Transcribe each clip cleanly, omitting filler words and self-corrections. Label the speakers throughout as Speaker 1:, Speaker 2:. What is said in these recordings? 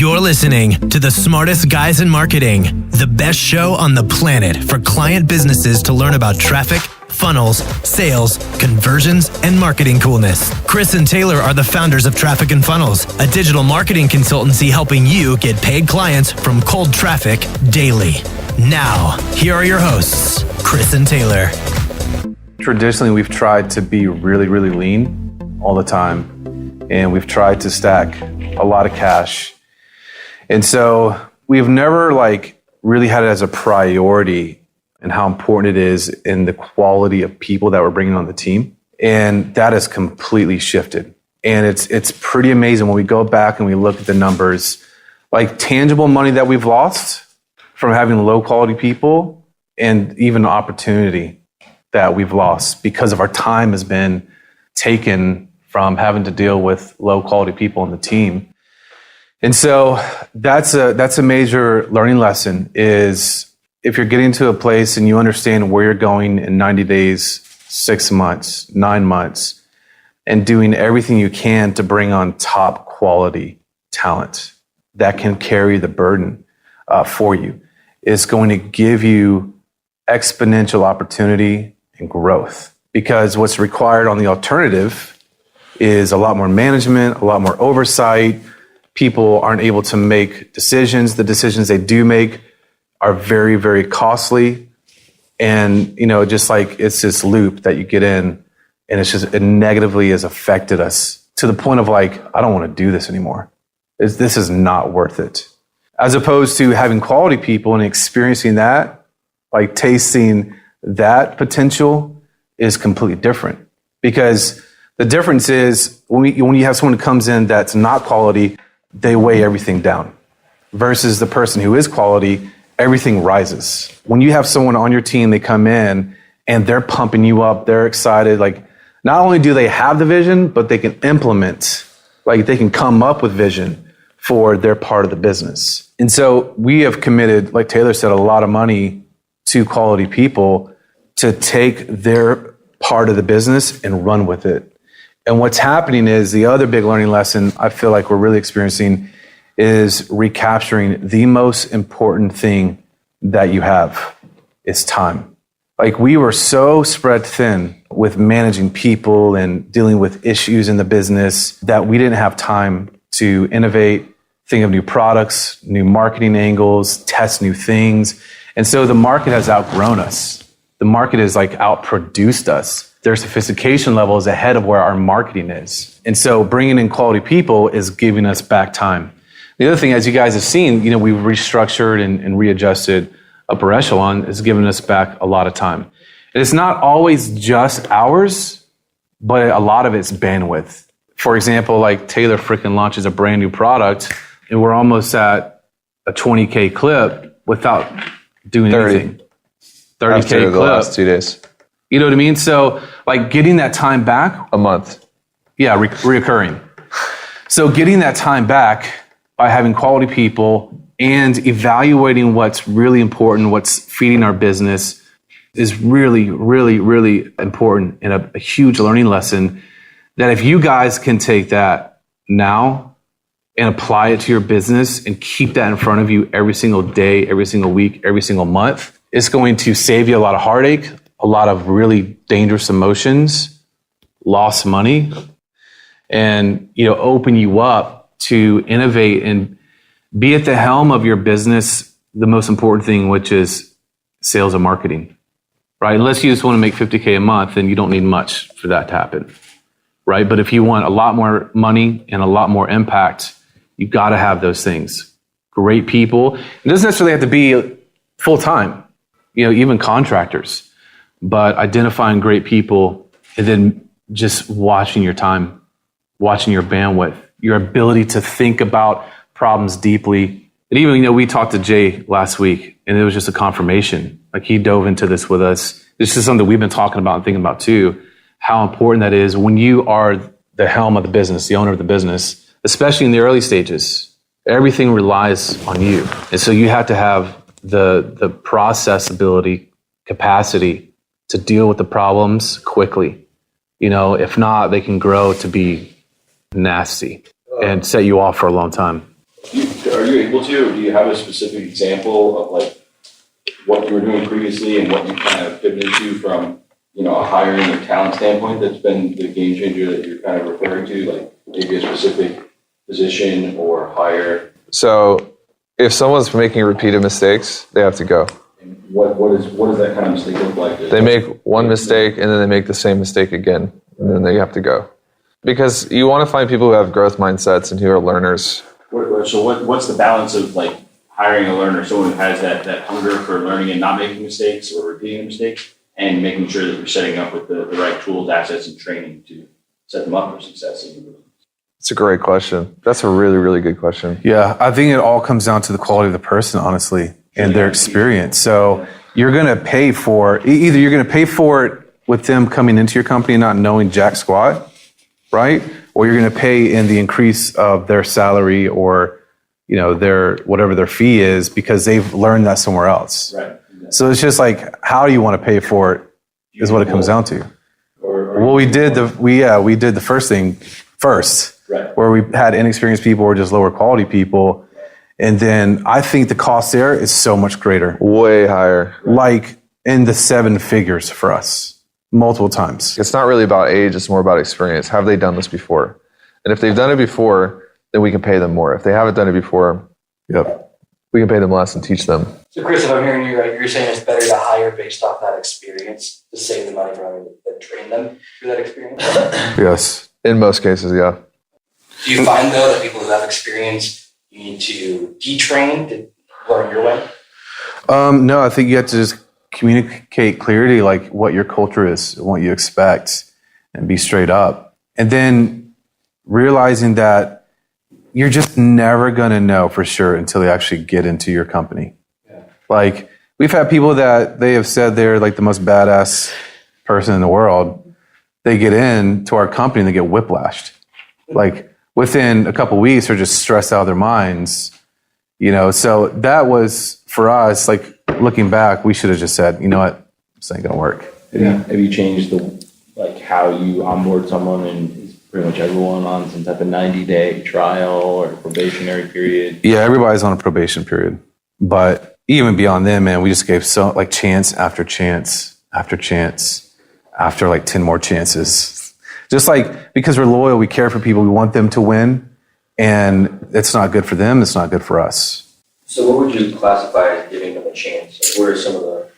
Speaker 1: You're listening to the smartest guys in marketing, the best show on the planet for client businesses to learn about traffic, funnels, sales, conversions, and marketing coolness. Chris and Taylor are the founders of Traffic and Funnels, a digital marketing consultancy helping you get paid clients from cold traffic daily. Now, here are your hosts, Chris and Taylor.
Speaker 2: Traditionally, we've tried to be really, really lean all the time, and we've tried to stack a lot of cash. And so we've never really had it as a priority and how important it is in the quality of people that we're bringing on the team. And that has completely shifted. And it's pretty amazing when we go back and we look at the numbers, like tangible money that we've lost from having low quality people, and even opportunity that we've lost because of our time has been taken from having to deal with low quality people on the team. And so that's a major learning lesson, is if you're getting to a place and you understand where you're going in 90 days, 6 months, 9 months, and doing everything you can to bring on top quality talent that can carry the burden for you, is going to give you exponential opportunity and growth. Because what's required on the alternative is a lot more management, a lot more oversight. People aren't able to make decisions. The decisions they do make are very, very costly. And, it's this loop that you get in, and it negatively has affected us to the point of I don't want to do this anymore. This is not worth it. As opposed to having quality people and experiencing that, tasting that potential is completely different. Because the difference is when you have someone who comes in that's not quality, they weigh everything down. Versus the person who is quality, everything rises. When you have someone on your team, they come in and they're pumping you up, they're excited. Not only do they have the vision, but they can implement, they can come up with vision for their part of the business. And so we have committed, like Taylor said, a lot of money to quality people to take their part of the business and run with it. And what's happening is the other big learning lesson I feel like we're really experiencing is recapturing the most important thing that you have is time. We were so spread thin with managing people and dealing with issues in the business that we didn't have time to innovate, think of new products, new marketing angles, test new things. And so the market has outgrown us. The market has outproduced us. Their sophistication level is ahead of where our marketing is. And so bringing in quality people is giving us back time. The other thing, as you guys have seen, we've restructured and readjusted upper echelon. It's given us back a lot of time. And it's not always just hours, but a lot of it's bandwidth. For example, Taylor freaking launches a brand new product and we're almost at a 20K clip without doing anything. 30K clip.
Speaker 3: The last 2 days.
Speaker 2: You know what I mean? So getting that time back.
Speaker 3: A month.
Speaker 2: Yeah, reoccurring. So getting that time back by having quality people and evaluating what's really important, what's feeding our business is really, really, really important, and a huge learning lesson that if you guys can take that now and apply it to your business and keep that in front of you every single day, every single week, every single month, it's going to save you a lot of heartache, a lot of really dangerous emotions, lost money, and open you up to innovate and be at the helm of your business, the most important thing, which is sales and marketing, right? Unless you just want to make 50K a month, then you don't need much for that to happen, right? But if you want a lot more money and a lot more impact, you've got to have those things. Great people. It doesn't necessarily have to be full-time, even contractors. But identifying great people and then just watching your time, watching your bandwidth, your ability to think about problems deeply. And even, we talked to Jay last week and it was just a confirmation. He dove into this with us. This is something we've been talking about and thinking about too, how important that is when you are the helm of the business, the owner of the business, especially in the early stages. Everything relies on you. And so you have to have the process ability, capacity to deal with the problems quickly. If not, they can grow to be nasty and set you off for a long time.
Speaker 3: Are you able to, or do you have a specific example of like what you were doing previously and what you kind of pivoted to from, a hiring and talent standpoint that's been the game changer that you're kind of referring to, like maybe a specific position or hire?
Speaker 4: So if someone's making repeated mistakes, they have to go.
Speaker 3: And what does that kind of mistake look like?
Speaker 4: They make one mistake and then they make the same mistake again, and then they have to go. Because you want to find people who have growth mindsets and who are learners.
Speaker 3: So what's the balance of like hiring a learner, someone who has that hunger for learning and not making mistakes or repeating mistakes, and making sure that you're setting up with the right tools, assets, and training to set them up for success?
Speaker 4: It's a great question. That's a really, really good question.
Speaker 2: Yeah, I think it all comes down to the quality of the person, honestly, and their experience. So you're going to pay for, either you're going to pay for it with them coming into your company not knowing jack squat, right? Or you're going to pay in the increase of their salary or, their whatever their fee is because they've learned that somewhere else.
Speaker 3: Right. Exactly.
Speaker 2: So it's just like, how do you want to pay for it is what it comes down to. Well, we did the first thing first.
Speaker 3: Right.
Speaker 2: Where we had inexperienced people or just lower quality people. And then I think the cost there is so much greater.
Speaker 4: Way higher.
Speaker 2: Like in the 7 figures for us, multiple times.
Speaker 4: It's not really about age, it's more about experience. Have they done this before? And if they've done it before, then we can pay them more. If they haven't done it before, we can pay them less and teach them.
Speaker 5: So Chris, if I'm hearing you right, you're saying it's better to hire based off that experience to save the money rather than train them through that experience?
Speaker 2: Yes.
Speaker 4: In most cases, yeah.
Speaker 5: Do you find, though, that people who have experience, you need to detrain to learn your way?
Speaker 2: No, I think you have to just communicate clearly, like what your culture is, what you expect, and be straight up. And then realizing that you're just never going to know for sure until they actually get into your company. Yeah. Like, we've had people that they have said they're like the most badass person in the world. They get into our company and they get whiplashed. Like, within a couple of weeks, they're just stressed out of their minds, So that was, for us, like, looking back, we should have just said, you know what, this ain't gonna work.
Speaker 3: Have you changed how you onboard someone, and is pretty much everyone on some type of 90-day trial or probationary period?
Speaker 2: Yeah, everybody's on a probation period, but even beyond them, man, we just gave chance after chance after chance after like 10 more chances. Just like, because we're loyal, we care for people, we want them to win, and it's not good for them, it's not good for us.
Speaker 5: So what would you classify as giving them a chance? Like, what are some of the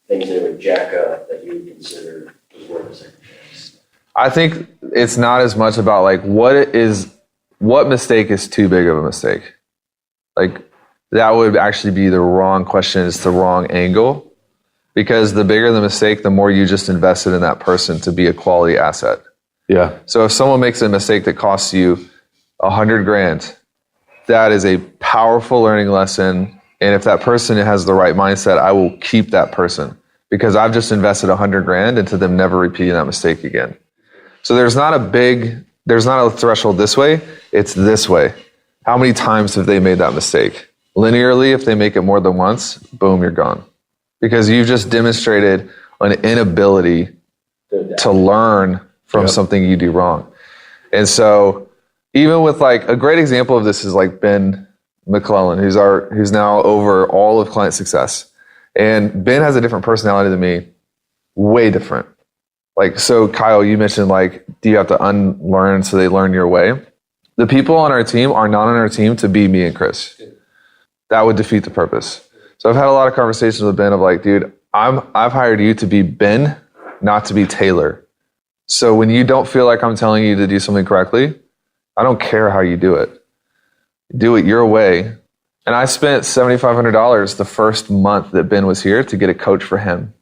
Speaker 5: things they would jack up that you would consider was worth a second chance?
Speaker 4: I think it's not as much about like what mistake is too big of a mistake. Like, that would actually be the wrong question, it's the wrong angle. Because the bigger the mistake, the more you just invested in that person to be a quality asset.
Speaker 2: Yeah.
Speaker 4: So if someone makes a mistake that costs you $100,000, that is a powerful learning lesson. And if that person has the right mindset, I will keep that person because I've just invested $100,000 into them never repeating that mistake again. So there's not a threshold this way. It's this way. How many times have they made that mistake? Linearly, if they make it more than once, boom, you're gone. Because you've just demonstrated an inability to learn from something you do wrong. And so even with like a great example of this is like Ben McClellan, who's now over all of client success. And Ben has a different personality than me, way different. Like, so Kyle, you mentioned like, do you have to unlearn so they learn your way? The people on our team are not on our team to be me and Chris. That would defeat the purpose. So I've had a lot of conversations with Ben of like, dude, I've hired you to be Ben, not to be Taylor. So when you don't feel like I'm telling you to do something correctly, I don't care how you do it. Do it your way. And I spent $7,500 the first month that Ben was here to get a coach for him.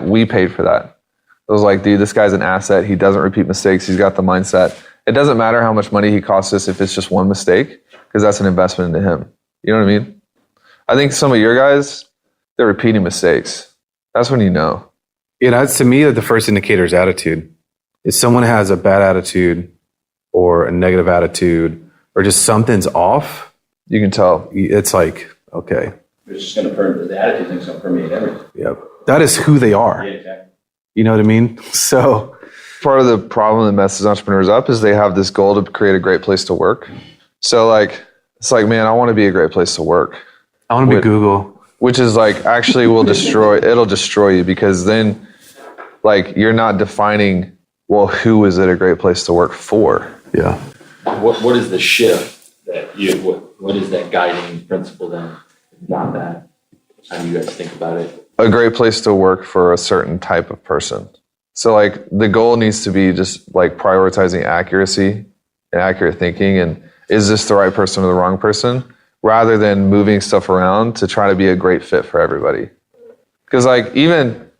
Speaker 4: We paid for that. I was like, dude, this guy's an asset. He doesn't repeat mistakes. He's got the mindset. It doesn't matter how much money he costs us if it's just one mistake, because that's an investment into him. You know what I mean? I think some of your guys, they're repeating mistakes. That's when you know.
Speaker 2: To me, the first indicator is attitude. If someone has a bad attitude or a negative attitude or just something's off,
Speaker 4: you can tell.
Speaker 2: It's like, okay.
Speaker 3: It's just going to permeate, the attitude thing's going to permeate everything.
Speaker 2: Yep. That is who they are.
Speaker 3: Yeah, exactly.
Speaker 2: You know what I mean? So
Speaker 4: part of the problem that messes entrepreneurs up is they have this goal to create a great place to work. So like, It's like, man, I want to be a great place to work,
Speaker 2: I want to be Google.
Speaker 4: which is like actually will it'll destroy you, because then like you're not defining, well, who is it a great place to work for?
Speaker 2: Yeah.
Speaker 3: What is the shift that what is that guiding principle then? Not that. How do you guys think about it?
Speaker 4: A great place to work for a certain type of person. So like the goal needs to be just like prioritizing accuracy and accurate thinking, and is this the right person or the wrong person, rather than moving stuff around to try to be a great fit for everybody. Because like even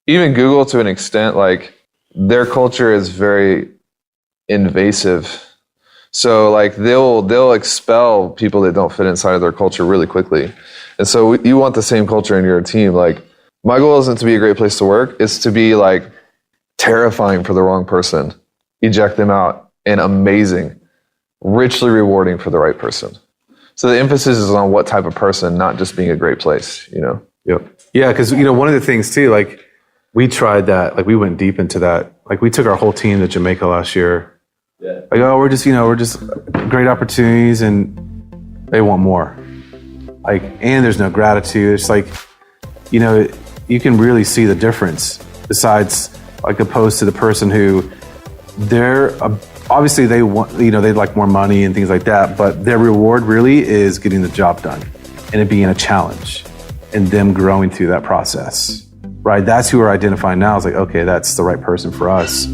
Speaker 4: Google, to an extent, like their culture is very invasive. So like they'll expel people that don't fit inside of their culture really quickly. And so you want the same culture in your team. Like my goal isn't to be a great place to work. It's to be like terrifying for the wrong person, eject them out, and amazing, richly rewarding for the right person. So the emphasis is on what type of person, not just being a great place, you know?
Speaker 2: Yep. Yeah, because one of the things too, like we tried that, like we went deep into that. Like we took our whole team to Jamaica last year.
Speaker 3: Yeah.
Speaker 2: Like, oh, we're just great opportunities, and they want more. Like, and there's no gratitude. It's like, you can really see the difference. Besides, like, opposed to the person who they're obviously they want, they'd like more money and things like that, but their reward really is getting the job done and it being a challenge and them growing through that process, right? That's who we're identifying now. It's like, okay, that's the right person for us.